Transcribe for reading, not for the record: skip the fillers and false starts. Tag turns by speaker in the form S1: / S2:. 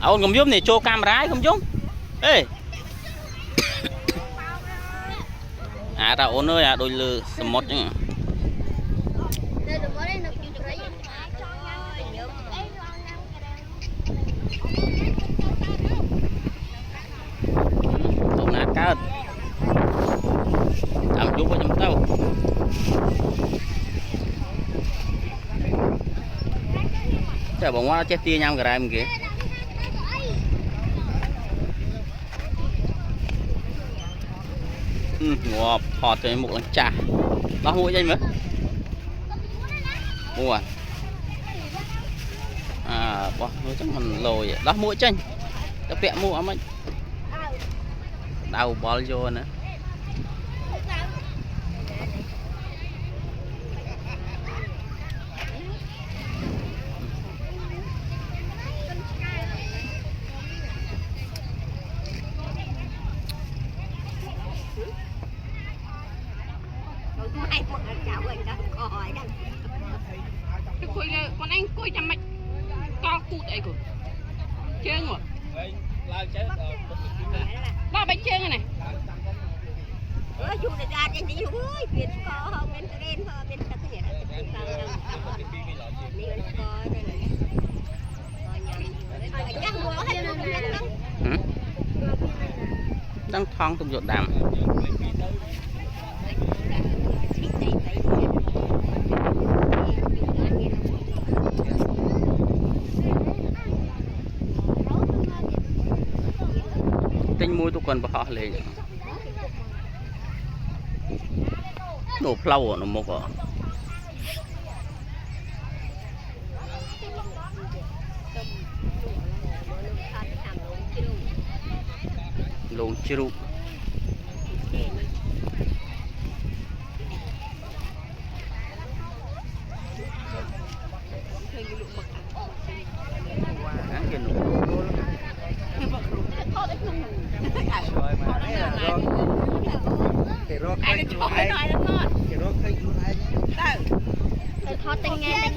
S1: ôn không giúp này cho camera không giúp ê à ra ôn ơi à đôi lư một chứ tôm nát cá ăn chút với chúng tao chả bóng qua chết tia nhau cái này mình kìa ngọt hot cái một lần trà đó mũi chân nữa mua à bỏ nó chắc mình lồi đó mũi chân nó vẽ mua mình đau bỏ vô nữa
S2: con anh coi chăm mạch to cụt ấy của chơi ngồi ba bánh chơi này
S3: chú này ra trên đi ơi biển có bên trên bên tất cả
S1: đang thong tụm ruột đàm tinh mũi tụi con bỏ họ lên đổ plau ở nó một ở lồng chiru
S2: ai cho nói nó ngon
S3: Thôi tình nghe